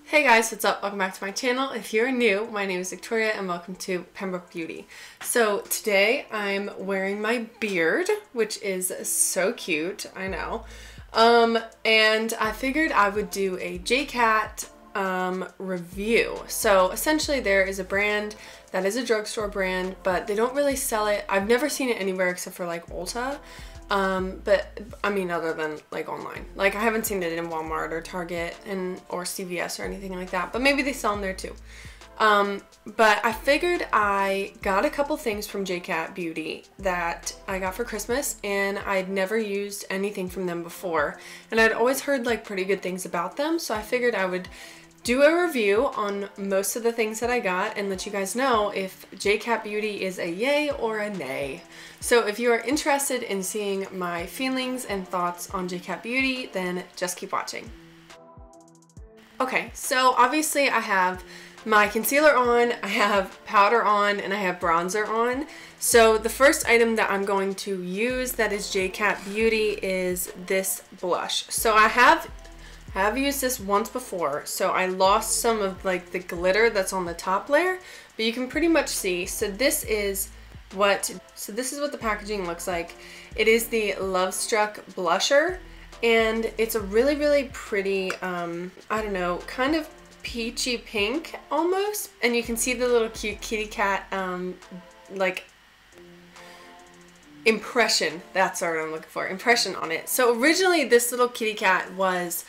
Hey guys, what's up? Welcome back to my channel. If you're new, my name is Victoria and welcome to Pembroke Beauty. So today I'm wearing my beard, which is so cute, I know. And I figured I would do a JCAT review. So essentially there is a brand that is a drugstore brand, but they don't really sell it. I've never seen it anywhere except for like Ulta. But I mean, other than like online, like I haven't seen it in Walmart or Target or CVS or anything like that, but maybe they sell them there too. But I figured I got a couple things from JCAT Beauty that I got for Christmas, and I'd never used anything from them before, and I'd always heard like pretty good things about them. So I figured I would do a review on most of the things that I got and let you guys know if JCAT Beauty is a yay or a nay. So if you are interested in seeing my feelings and thoughts on JCAT Beauty, then just keep watching. Okay, so obviously I have my concealer on, I have powder on, and I have bronzer on. So the first item that I'm going to use that is JCAT Beauty is this blush. So I have used this once before, so I lost some of like the glitter that's on the top layer, but you can pretty much see. So this is what the packaging looks like. It is the Lovestruck blusher, and it's a really, really pretty, I don't know, kind of peachy pink almost, and you can see the little cute kitty cat, like impression, that's what I'm looking for, impression on it. So originally this little kitty cat was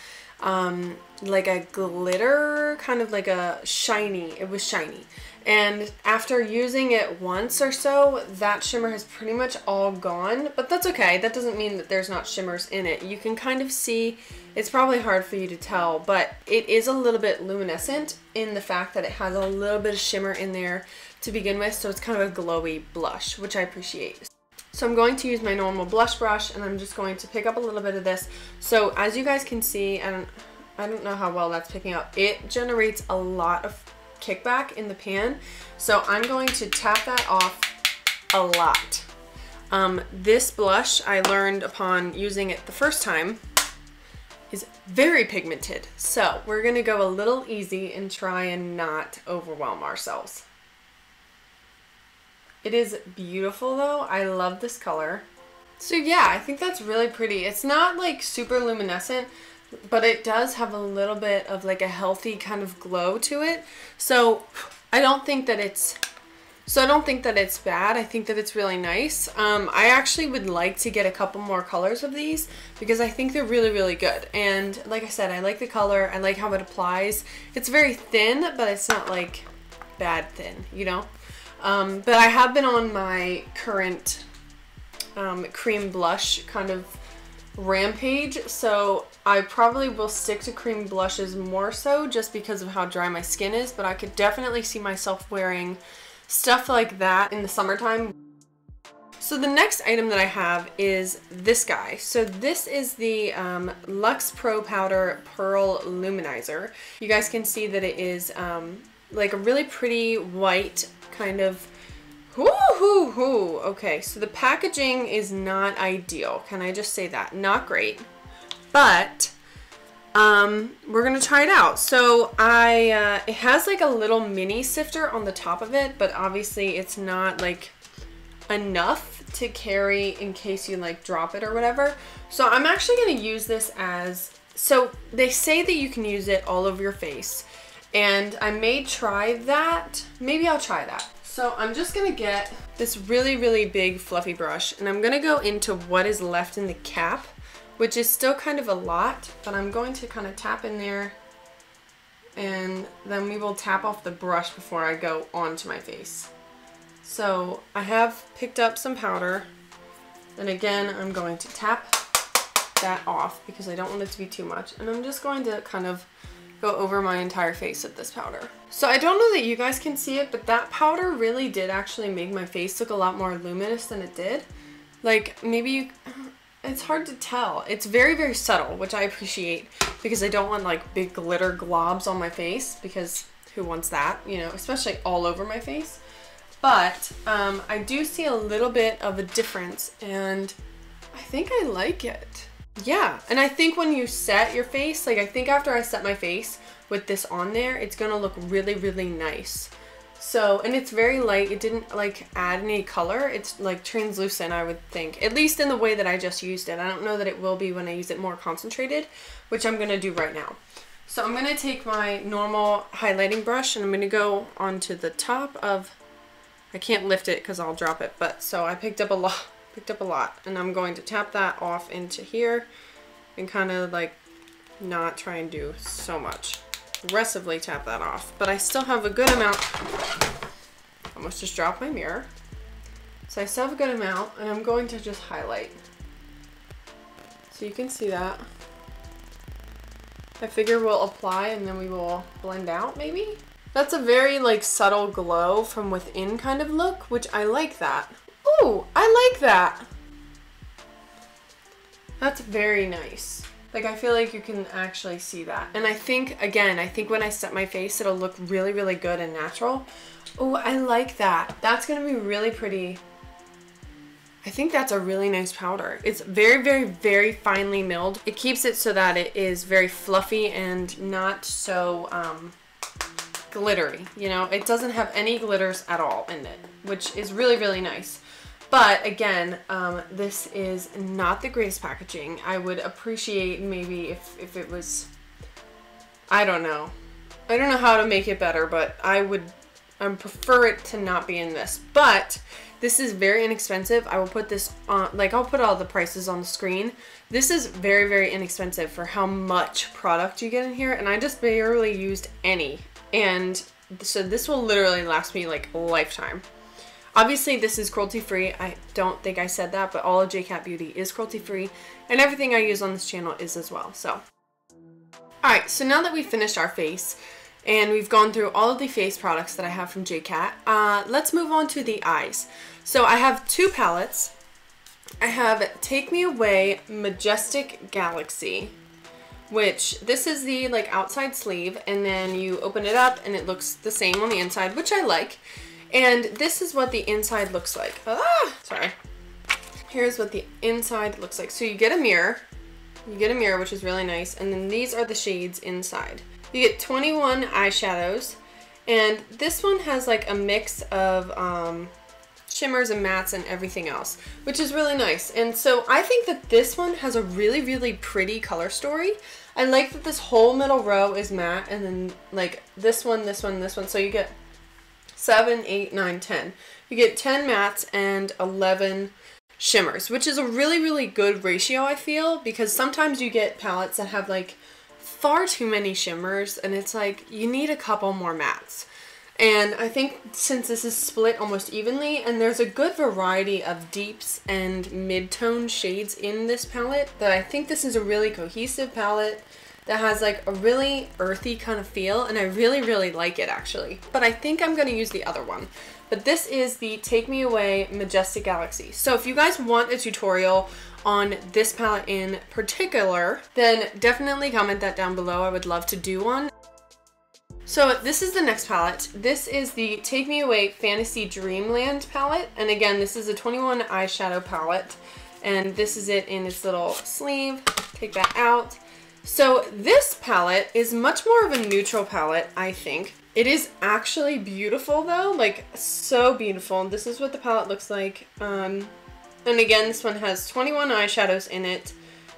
like a glitter, kind of like a shiny, it was shiny. And after using it once or so, that shimmer has pretty much all gone, but that's okay. That doesn't mean that there's not shimmers in it. You can kind of see, it's probably hard for you to tell, but it is a little bit luminescent in the fact that it has a little bit of shimmer in there to begin with, so it's kind of a glowy blush, which I appreciate. So I'm going to use my normal blush brush, and I'm just going to pick up a little bit of this. So as you guys can see, and I don't know how well that's picking up, it generates a lot of kickback in the pan. So I'm going to tap that off a lot. This blush, I learned upon using it the first time, is very pigmented. So we're gonna go a little easy and try and not overwhelm ourselves. It is beautiful though. I love this color. So yeah, I think that's really pretty. It's not like super luminescent, but it does have a little bit of like a healthy kind of glow to it. So I don't think that it's bad. I think that it's really nice. I actually would like to get a couple more colors of these because I think they're really, really good. And like I said, I like the color. I like how it applies. It's very thin, but it's not like bad thin, you know? But I have been on my current cream blush kind of rampage, so I probably will stick to cream blushes more so just because of how dry my skin is, but I could definitely see myself wearing stuff like that in the summertime. So the next item that I have is this guy. So this is the Luxe Pro Powder Pearl Luminizer. You guys can see that it is like a really pretty white kind of, okay, so the packaging is not ideal. Can I just say that? Not great, but we're gonna try it out. So it has like a little mini sifter on the top of it, but obviously it's not like enough to carry in case you like drop it or whatever. So I'm actually gonna use this so they say that you can use it all over your face, and I may try that. Maybe I'll try that. So I'm just gonna get this really, really big fluffy brush, and I'm gonna go into what is left in the cap, which is still kind of a lot, but I'm going to kind of tap in there, and then we will tap off the brush before I go onto my face. So I have picked up some powder, and again, I'm going to tap that off because I don't want it to be too much, and I'm just going to kind of go over my entire face with this powder. So I don't know that you guys can see it, but that powder really did actually make my face look a lot more luminous than it did. Like maybe it's hard to tell. It's very, very subtle, which I appreciate because I don't want like big glitter globs on my face, because who wants that, you know, especially all over my face. But I do see a little bit of a difference, and I think I like it. Yeah, and I think when you set your face, like I think after I set my face with this on there, it's gonna look really, really nice. So, and it's very light. It didn't like add any color. It's like translucent, I would think, at least in the way that I just used it. I don't know that it will be when I use it more concentrated, which I'm gonna do right now. So I'm gonna take my normal highlighting brush and I'm gonna go onto the top of, I can't lift it because I'll drop it, but so I picked up a lot, and I'm going to tap that off into here and kind of like not try and do so much. Aggressively tap that off, but I still have a good amount. Almost just dropped my mirror. So I still have a good amount, and I'm going to just highlight. So you can see that. I figure we'll apply and then we will blend out maybe. That's a very like subtle glow from within kind of look, which I like that. Ooh, I like that. That's very nice. Like, I feel like you can actually see that. And I think, again, I think when I set my face, it'll look really, really good and natural. Oh, I like that. That's gonna be really pretty. I think that's a really nice powder. It's very, very, very finely milled. It keeps it so that it is very fluffy and not so glittery. You know, it doesn't have any glitters at all in it, which is really, really nice. But again, this is not the greatest packaging. I would appreciate maybe if it was, I don't know. I don't know how to make it better, but I would prefer it to not be in this. But this is very inexpensive. I will put this on, like I'll put all the prices on the screen. This is very, very inexpensive for how much product you get in here. And I just barely used any. And so this will literally last me like a lifetime. Obviously, this is cruelty-free. I don't think I said that, but all of JCAT Beauty is cruelty-free, and everything I use on this channel is as well. So, alright, so now that we've finished our face, and we've gone through all of the face products that I have from JCAT, let's move on to the eyes. So I have two palettes. I have Take Me Away Majestic Galaxy, which this is the like outside sleeve, and then you open it up, and it looks the same on the inside, which I like. And this is what the inside looks like. Sorry. Here's what the inside looks like. So you get a mirror. You get a mirror, which is really nice. And then these are the shades inside. You get 21 eyeshadows. And this one has like a mix of shimmers and mattes and everything else, which is really nice. And so I think that this one has a really, really pretty color story. I like that this whole middle row is matte, and then like this one, this one, this one. So you get 7, 8, 9, 10. You get 10 mattes and 11 shimmers, which is a really, really good ratio, I feel, because sometimes you get palettes that have like far too many shimmers, and it's like you need a couple more mattes. And I think since this is split almost evenly, and there's a good variety of deeps and mid-tone shades in this palette, that I think this is a really cohesive palette that has like a really earthy kind of feel, and I really, really like it actually. But I think I'm gonna use the other one. But this is the Take Me Away Majestic Galaxy. So if you guys want a tutorial on this palette in particular, then definitely comment that down below. I would love to do one. So this is the next palette. This is the Take Me Away Fantasy Dreamland palette. And again, this is a 21 eyeshadow palette. And this is it in its little sleeve. Take that out. So this palette is much more of a neutral palette, I think. It is actually beautiful though, like so beautiful. This is what the palette looks like. And again, this one has 21 eyeshadows in it.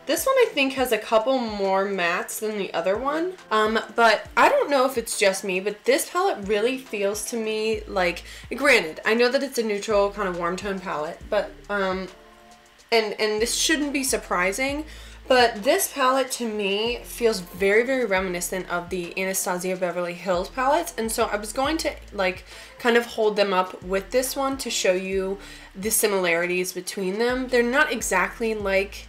This one I think has a couple more mattes than the other one. But I don't know if it's just me, but this palette really feels to me like, granted, I know that it's a neutral kind of warm tone palette, but, and this shouldn't be surprising, but this palette to me feels very, very reminiscent of the Anastasia Beverly Hills palettes. And so I was going to like kind of hold them up with this one to show you the similarities between them. They're not exactly like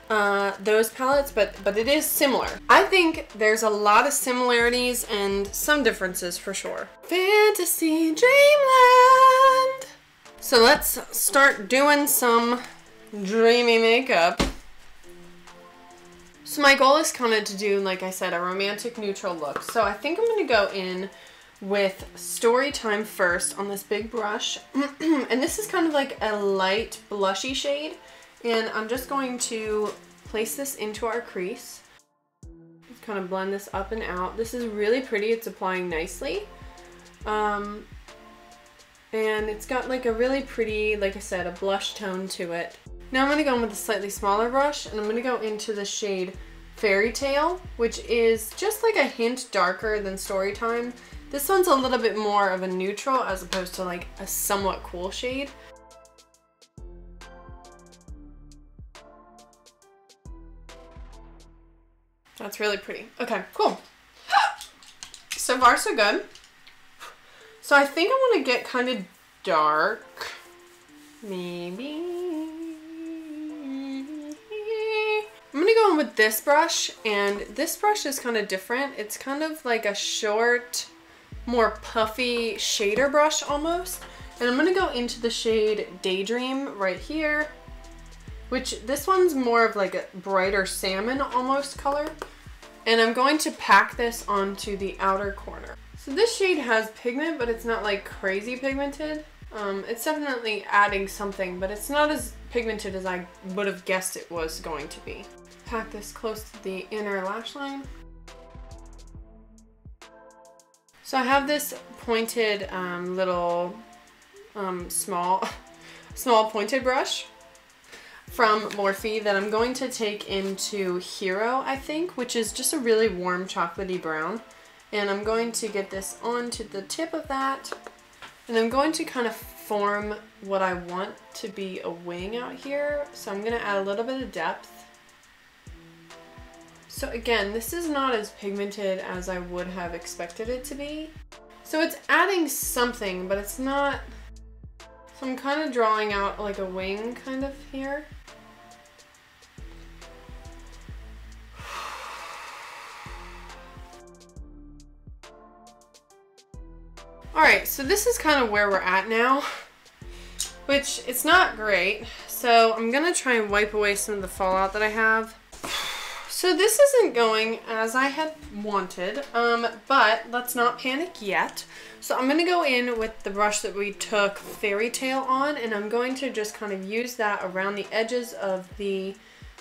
those palettes, but it is similar. I think there's a lot of similarities and some differences for sure. Fantasy Dreamland! So let's start doing some dreamy makeup. So my goal is kind of to do, like I said, a romantic neutral look. So I think I'm going to go in with Storytime first on this big brush. And this is kind of like a light blushy shade. And I'm just going to place this into our crease. Just kind of blend this up and out. This is really pretty. It's applying nicely. And it's got like a really pretty, like I said, a blush tone to it. Now I'm going to go in with a slightly smaller brush, and I'm going to go into the shade Fairy Tale, which is just like a hint darker than Storytime. This one's a little bit more of a neutral as opposed to like a somewhat cool shade. That's really pretty. Okay, cool. So far so good. So I think I want to get kind of dark. Maybe. I'm going to go in with this brush, and this brush is kind of different. It's kind of like a short, more puffy shader brush almost. And I'm going to go into the shade Daydream right here, which this one's more of like a brighter salmon almost color. And I'm going to pack this onto the outer corner. So this shade has pigment, but it's not like crazy pigmented. It's definitely adding something, but it's not as pigmented as I would have guessed it was going to be. Pack this close to the inner lash line. So I have this pointed little small pointed brush from Morphe that I'm going to take into Hero, I think, which is just a really warm chocolatey brown. And I'm going to get this onto the tip of that, and I'm going to kind of form what I want to be a wing out here. So I'm going to add a little bit of depth. So again, this is not as pigmented as I would have expected it to be. So it's adding something, but it's not. So I'm kind of drawing out like a wing kind of here. Alright, so this is kind of where we're at now, which it's not great. So I'm going to try and wipe away some of the fallout that I have. So this isn't going as I had wanted, but let's not panic yet. So I'm going to go in with the brush that we took Fairy Tale on, and I'm going to just kind of use that around the edges of the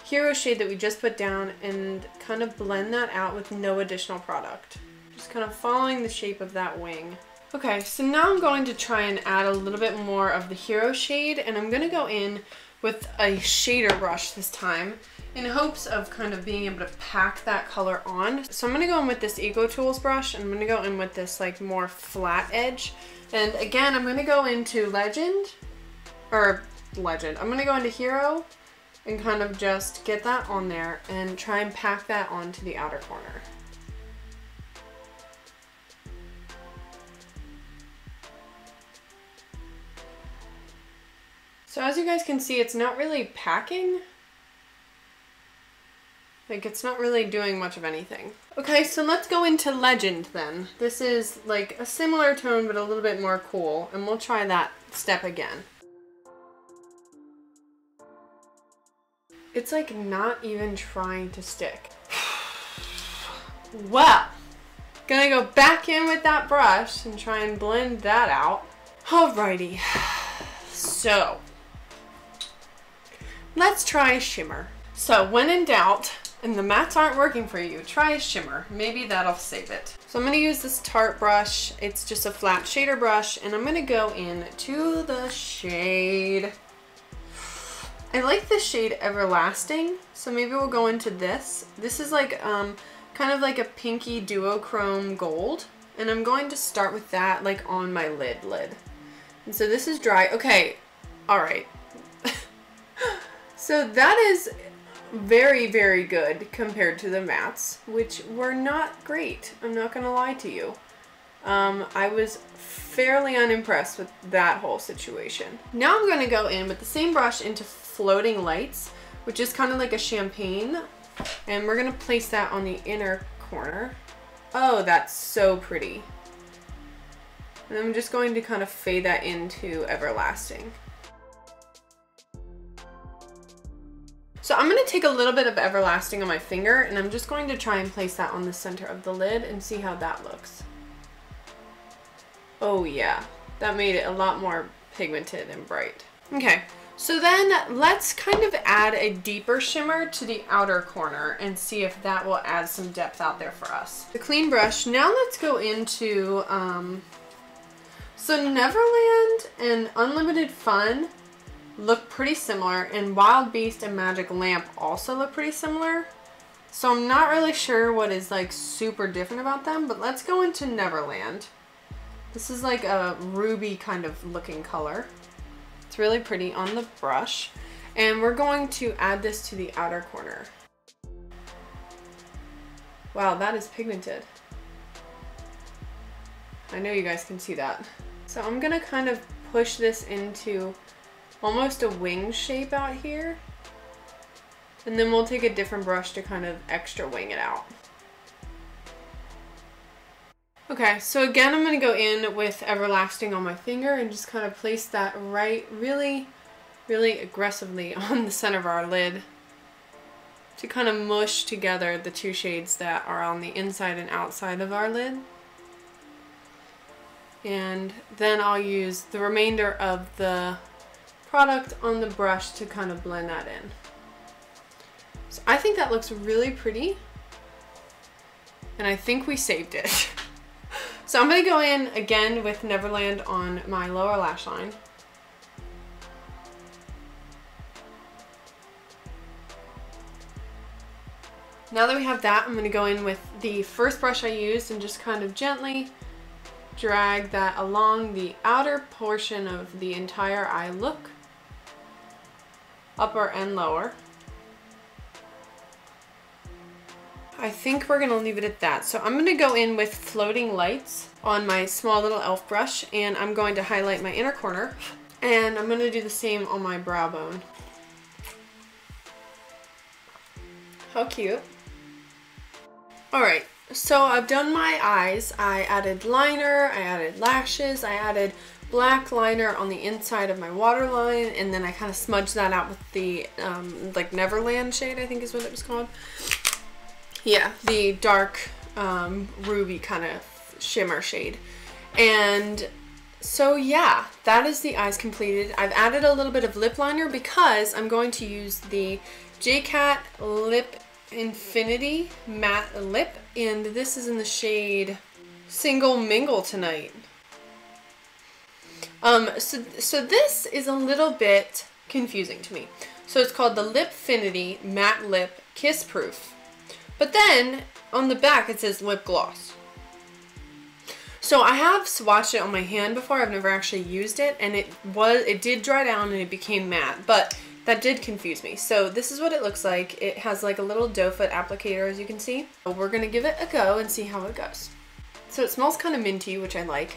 Hero shade that we just put down and kind of blend that out with no additional product. Just kind of following the shape of that wing. Okay, so now I'm going to try and add a little bit more of the Hero shade, and I'm going to go in with a shader brush this time in hopes of kind of being able to pack that color on. So I'm going to go in with this Eco Tools brush, and I'm going to go in with this like more flat edge. And again, I'm going to go into Legend. I'm going to go into Hero and kind of just get that on there and try and pack that onto the outer corner. So as you guys can see, it's not really packing. Like, it's not really doing much of anything. Okay, so let's go into Legend then. This is like a similar tone, but a little bit more cool. And we'll try that step again. It's like not even trying to stick. Well, gonna go back in with that brush and try and blend that out. Alrighty, so let's try a shimmer. So when in doubt, and the mattes aren't working for you, try a shimmer. Maybe that'll save it. So I'm gonna use this Tarte brush. It's just a flat shader brush, and I'm gonna go in to the shade. I like the shade Everlasting, so maybe we'll go into this. This is like kind of like a pinky duochrome gold, and I'm going to start with that like on my lid. And so this is dry. Okay, all right. So that is very, very good compared to the mattes, which were not great. I'm not gonna lie to you. I was fairly unimpressed with that whole situation. Now I'm gonna go in with the same brush into Floating Lights, which is kind of like a champagne, and we're gonna place that on the inner corner. Oh, that's so pretty. And I'm just going to kind of fade that into Everlasting. So I'm going to take a little bit of Everlasting on my finger, and I'm just going to try and place that on the center of the lid and see how that looks. Oh yeah, that made it a lot more pigmented and bright. Okay, So then let's kind of add a deeper shimmer to the outer corner and see if that will add some depth out there for us. The clean brush. Now let's go into, so Neverland and Unlimited Fun look pretty similar, and Wild Beast and Magic Lamp also look pretty similar. So I'm not really sure what is like super different about them, but let's go into Neverland. This is like a ruby kind of looking color. It's really pretty on the brush. And we're going to add this to the outer corner. Wow, that is pigmented. I know you guys can see that. So I'm gonna kind of push this into almost a wing shape out here. And then we'll take a different brush to kind of extra wing it out. Okay, so again, I'm going to go in with Everlasting on my finger and just kind of place that right really, really aggressively on the center of our lid to kind of mush together the two shades that are on the inside and outside of our lid. And then I'll use the remainder of the product on the brush to kind of blend that in. So I think that looks really pretty, and I think we saved it. So I'm going to go in again with Neverland on my lower lash line. Now that we have that, I'm going to go in with the first brush I used and just kind of gently drag that along the outer portion of the entire eye look, upper and lower. I think we're gonna leave it at that. So I'm gonna go in with Floating Lights on my small little elf brush, and I'm going to highlight my inner corner, and I'm gonna do the same on my brow bone. How cute. Alright, so I've done my eyes. I added liner, I added lashes, I added black liner on the inside of my waterline, and then I kind of smudged that out with the like Neverland shade, I think is what it was called. Yeah, the dark ruby kind of shimmer shade. And so yeah, that is the eyes completed. I've added a little bit of lip liner because I'm going to use the JCAT Lipfinity matte lip, and this is in the shade Single Mingle tonight. So this is a little bit confusing to me. So it's called the Lipfinity matte lip kiss proof. But then on the back it says lip gloss. So I have swatched it on my hand before. I've never actually used it, and it did dry down and it became matte, but that did confuse me. So this is what it looks like. It has like a little doe foot applicator, as you can see. We're gonna give it a go and see how it goes. So it smells kind of minty, which I like.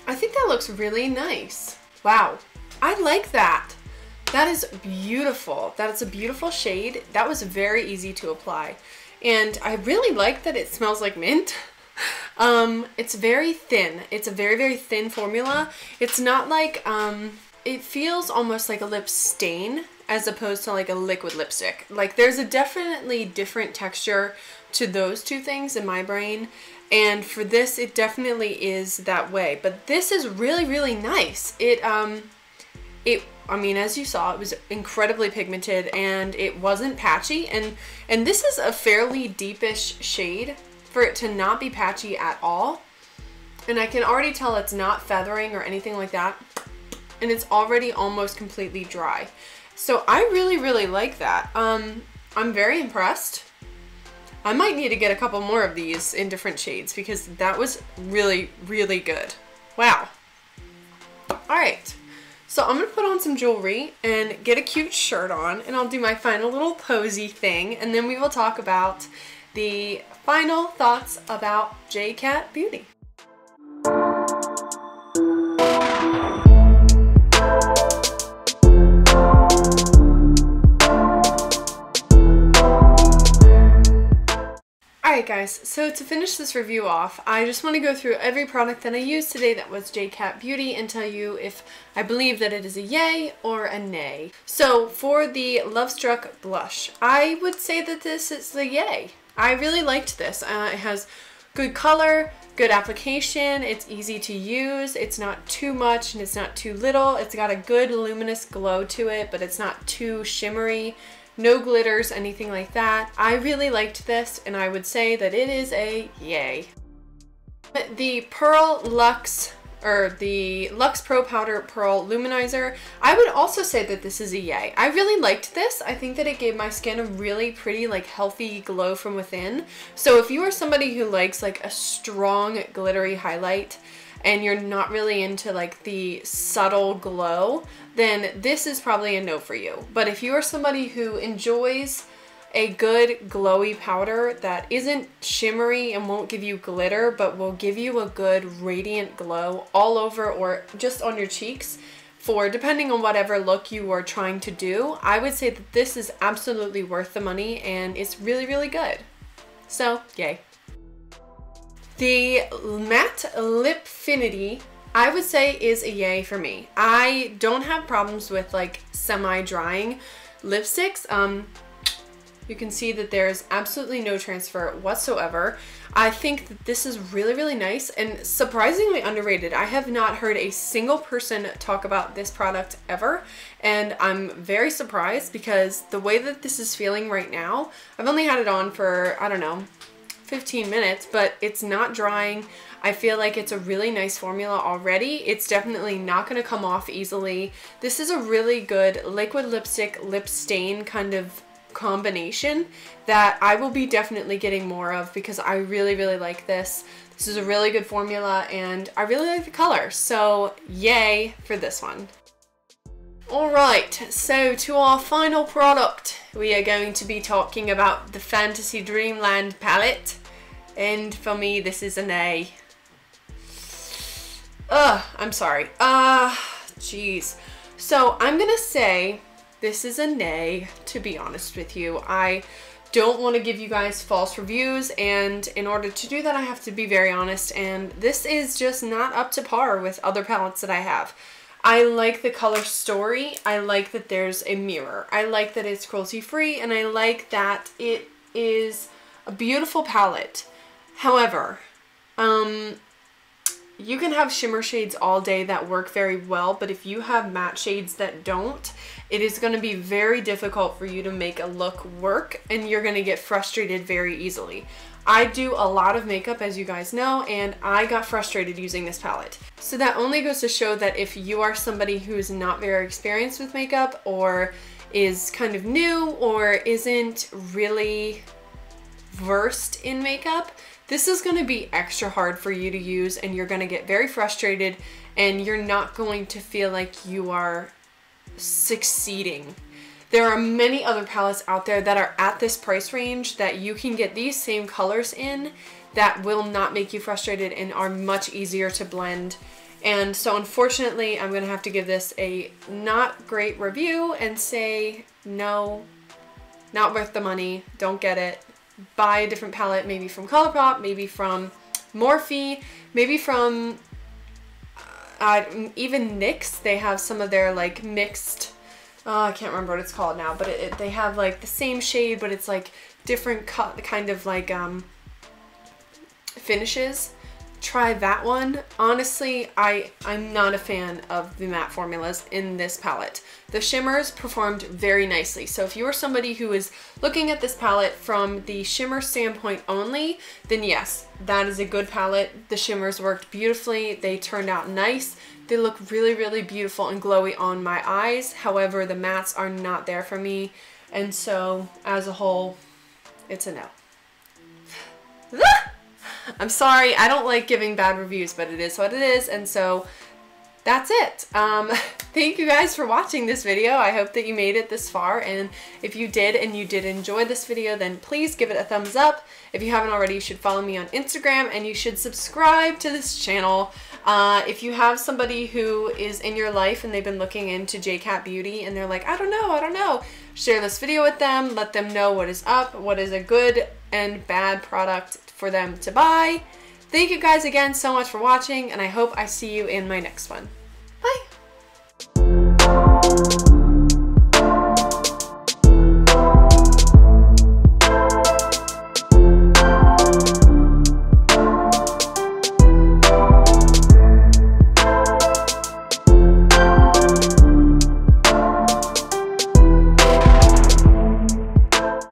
I think that looks really nice. Wow, I like that. That is beautiful. That is a beautiful shade. That was very easy to apply. And I really like that it smells like mint. It's very thin. It's a very, very thin formula. It's not like, it feels almost like a lip stain as opposed to like a liquid lipstick. Like there's a definitely different texture to those two things in my brain. And for this, it definitely is that way. But this is really, really nice. I mean, as you saw, it was incredibly pigmented and it wasn't patchy. And this is a fairly deepish shade for it to not be patchy at all. And I can already tell it's not feathering or anything like that. And it's already almost completely dry. So I really, really like that. I'm very impressed. I might need to get a couple more of these in different shades because that was really, really good. Wow. All right. So I'm going to put on some jewelry and get a cute shirt on, and I'll do my final little posy thing, and then we will talk about the final thoughts about JCAT Beauty. Alright guys, so to finish this review off, I just want to go through every product that I used today that was JCAT Beauty and tell you if I believe that it is a yay or a nay. So for the Lovestruck blush, I would say that this is a yay. I really liked this. It has good color, good application, it's easy to use, it's not too much and it's not too little. It's got a good luminous glow to it, but it's not too shimmery. No glitters, anything like that. I really liked this and I would say that it is a yay. The Pearl Luxe, or the Luxe Pro Powder Pearl Luminizer, I would also say that this is a yay. I really liked this. I think that it gave my skin a really pretty, like, healthy glow from within. So if you are somebody who likes like a strong glittery highlight and you're not really into like the subtle glow, then this is probably a no for you. But if you are somebody who enjoys a good glowy powder that isn't shimmery and won't give you glitter, but will give you a good radiant glow all over or just on your cheeks, for depending on whatever look you are trying to do, I would say that this is absolutely worth the money and it's really, really good. So, yay. The matte Lipfinity, I would say, is a yay for me. I don't have problems with like semi-drying lipsticks. You can see that there's absolutely no transfer whatsoever. I think that this is really, really nice and surprisingly underrated. I have not heard a single person talk about this product ever, and I'm very surprised because the way that this is feeling right now, I've only had it on for, I don't know, 15 minutes, but it's not drying. I feel like it's a really nice formula already. It's definitely not going to come off easily. This is a really good liquid lipstick lip stain kind of combination that I will be definitely getting more of because I really, really like this. This is a really good formula and I really like the color. So yay for this one. Alright, so to our final product, we are going to be talking about the Fantasy Dreamland palette, and for me this is an A. I'm sorry. Jeez. So I'm gonna say this is a nay, to be honest with you. I don't want to give you guys false reviews, and in order to do that I have to be very honest, and this is just not up to par with other palettes that I have. I like the color story, I like that there's a mirror, I like that it's cruelty free, and I like that it is a beautiful palette. However, you can have shimmer shades all day that work very well, but if you have matte shades that don't, it is going to be very difficult for you to make a look work, and you're going to get frustrated very easily. I do a lot of makeup, as you guys know, and I got frustrated using this palette. So that only goes to show that if you are somebody who's not very experienced with makeup, or is kind of new, or isn't really versed in makeup, this is going to be extra hard for you to use, and you're going to get very frustrated, and you're not going to feel like you are succeeding. There are many other palettes out there that are at this price range that you can get these same colors in that will not make you frustrated and are much easier to blend. And so unfortunately, I'm going to have to give this a not great review and say no, not worth the money, don't get it. Buy a different palette, maybe from Colourpop, maybe from Morphe, maybe from even NYX. They have some of their like mixed, I can't remember what it's called now, but they have like the same shade, but it's like different kind of like finishes. Try that one. Honestly, I'm not a fan of the matte formulas in this palette. The shimmers performed very nicely. So if you are somebody who is looking at this palette from the shimmer standpoint only, then yes, that is a good palette. The shimmers worked beautifully. They turned out nice. They look really, really beautiful and glowy on my eyes. However, the mattes are not there for me. And so as a whole, it's a no. I'm sorry, I don't like giving bad reviews, but it is what it is, and so that's it. Thank you guys for watching this video. I hope that you made it this far, and if you did and you did enjoy this video, then please give it a thumbs up. If you haven't already, you should follow me on Instagram, and you should subscribe to this channel. If you have somebody who is in your life and they've been looking into JCAT Beauty and they're like, I don't know, share this video with them, let them know what is up, what is a good and bad product for them to buy. Thank you guys again so much for watching, and I hope I see you in my next one.